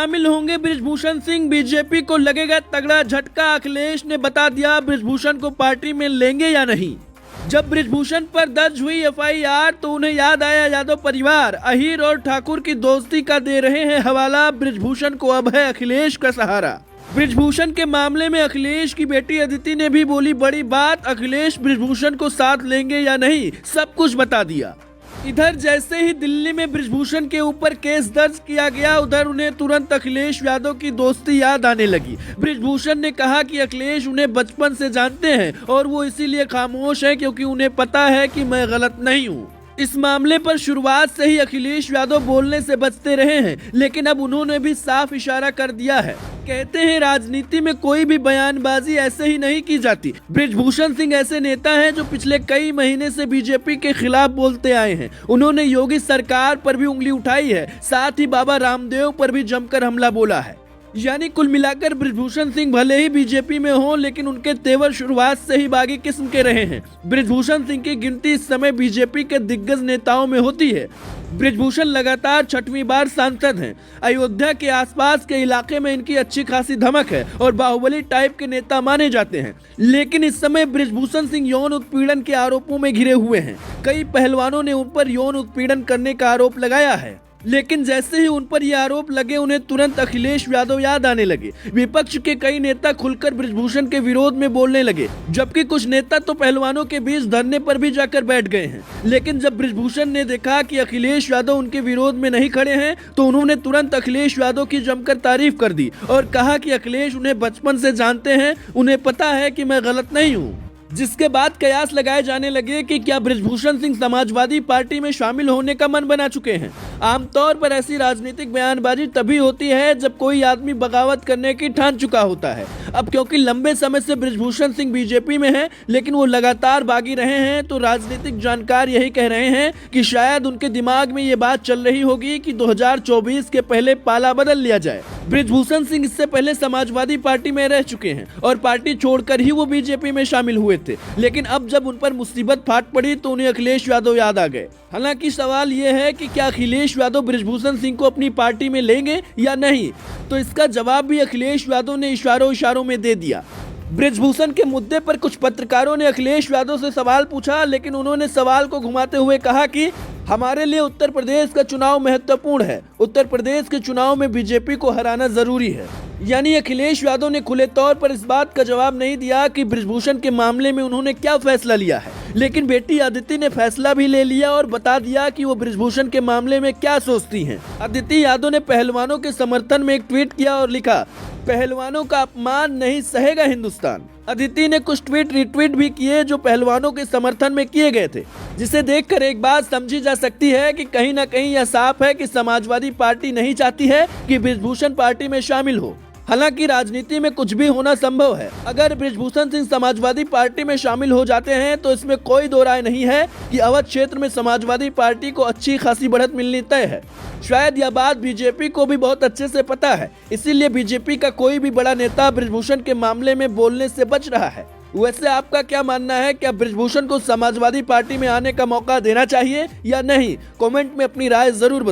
शामिल होंगे बृजभूषण सिंह, बीजेपी को लगेगा तगड़ा झटका। अखिलेश ने बता दिया बृजभूषण को पार्टी में लेंगे या नहीं। जब बृजभूषण पर दर्ज हुई एफआईआर तो उन्हें याद आया यादव परिवार। अहीर और ठाकुर की दोस्ती का दे रहे हैं हवाला। बृजभूषण को अब है अखिलेश का सहारा। बृजभूषण के मामले में अखिलेश की बेटी अदिति ने भी बोली बड़ी बात। अखिलेश बृजभूषण को साथ लेंगे या नहीं, सब कुछ बता दिया। इधर जैसे ही दिल्ली में बृजभूषण के ऊपर केस दर्ज किया गया, उधर उन्हें तुरंत अखिलेश यादव की दोस्ती याद आने लगी। बृजभूषण ने कहा कि अखिलेश उन्हें बचपन से जानते हैं और वो इसीलिए खामोश है क्योंकि उन्हें पता है कि मैं गलत नहीं हूँ। इस मामले पर शुरुआत से ही अखिलेश यादव बोलने से बचते रहे हैं, लेकिन अब उन्होंने भी साफ इशारा कर दिया है। कहते हैं राजनीति में कोई भी बयानबाजी ऐसे ही नहीं की जाती। बृजभूषण सिंह ऐसे नेता हैं जो पिछले कई महीने से बीजेपी के खिलाफ बोलते आए हैं। उन्होंने योगी सरकार पर भी उंगली उठाई है, साथ ही बाबा रामदेव पर भी जमकर हमला बोला है। यानी कुल मिलाकर बृजभूषण सिंह भले ही बीजेपी में हों, लेकिन उनके तेवर शुरुआत से ही बागी किस्म के रहे हैं। बृजभूषण सिंह की गिनती इस समय बीजेपी के दिग्गज नेताओं में होती है। बृजभूषण लगातार 6वीं बार सांसद हैं। अयोध्या के आसपास के इलाके में इनकी अच्छी खासी धमक है और बाहुबली टाइप के नेता माने जाते हैं। लेकिन इस समय बृजभूषण सिंह यौन उत्पीड़न के आरोपों में घिरे हुए हैं। कई पहलवानों ने उन पर यौन उत्पीड़न करने का आरोप लगाया है, लेकिन जैसे ही उन पर ये आरोप लगे उन्हें तुरंत अखिलेश यादव याद आने लगे। विपक्ष के कई नेता खुलकर बृजभूषण के विरोध में बोलने लगे, जबकि कुछ नेता तो पहलवानों के बीच धरने पर भी जाकर बैठ गए हैं। लेकिन जब बृजभूषण ने देखा कि अखिलेश यादव उनके विरोध में नहीं खड़े हैं तो उन्होंने तुरंत अखिलेश यादव की जमकर तारीफ कर दी और कहा कि अखिलेश उन्हें बचपन से जानते हैं, उन्हें पता है कि मैं गलत नहीं हूँ। जिसके बाद कयास लगाए जाने लगे कि क्या बृजभूषण सिंह समाजवादी पार्टी में शामिल होने का मन बना चुके हैं। आमतौर पर ऐसी राजनीतिक बयानबाजी तभी होती है जब कोई आदमी बगावत करने की ठान चुका होता है। अब क्योंकि लंबे समय से बृजभूषण सिंह बीजेपी में हैं, लेकिन वो लगातार बागी रहे हैं, तो राजनीतिक जानकार यही कह रहे हैं कि शायद उनके दिमाग में ये बात चल रही होगी कि 2024 के पहले पाला बदल लिया जाए। बृजभूषण सिंह इससे पहले समाजवादी पार्टी में रह चुके हैं और पार्टी छोड़कर ही वो बीजेपी में शामिल हुए थे, लेकिन अब जब उन पर मुसीबत फाट पड़ी तो उन्हें अखिलेश यादव याद आ गए। हालांकि सवाल ये है कि क्या अखिलेश यादव बृजभूषण सिंह को अपनी पार्टी में लेंगे या नहीं, तो इसका जवाब भी अखिलेश यादव ने इशारों में दे दिया। बृजभूषण के मुद्दे पर कुछ पत्रकारों ने अखिलेश यादव से सवाल पूछा, लेकिन उन्होंने सवाल को घुमाते हुए कहा कि हमारे लिए उत्तर प्रदेश का चुनाव महत्वपूर्ण है। उत्तर प्रदेश के चुनाव में बीजेपी को हराना जरूरी है। यानी अखिलेश यादव ने खुले तौर पर इस बात का जवाब नहीं दिया कि बृजभूषण के मामले में उन्होंने क्या फैसला लिया है, लेकिन बेटी अदिति ने फैसला भी ले लिया और बता दिया कि वो बृजभूषण के मामले में क्या सोचती हैं। अदिति यादव ने पहलवानों के समर्थन में एक ट्वीट किया और लिखा, पहलवानों का अपमान नहीं सहेगा हिंदुस्तान। अदिति ने कुछ ट्वीट रिट्वीट भी किए जो पहलवानों के समर्थन में किए गए थे, जिसे देखकर एक बात समझी जा सकती है कि कहीं ना कहीं यह साफ है कि समाजवादी पार्टी नहीं चाहती है कि बृजभूषण पार्टी में शामिल हो। हालांकि राजनीति में कुछ भी होना संभव है। अगर बृजभूषण सिंह समाजवादी पार्टी में शामिल हो जाते हैं तो इसमें कोई दो राय नहीं है कि अवध क्षेत्र में समाजवादी पार्टी को अच्छी खासी बढ़त मिलनी तय है। शायद यह बात बीजेपी को भी बहुत अच्छे से पता है, इसीलिए बीजेपी का कोई भी बड़ा नेता बृजभूषण के मामले में बोलने से बच रहा है। वैसे आपका क्या मानना है, क्या बृजभूषण को समाजवादी पार्टी में आने का मौका देना चाहिए या नहीं? कमेंट में अपनी राय जरूर बताएं।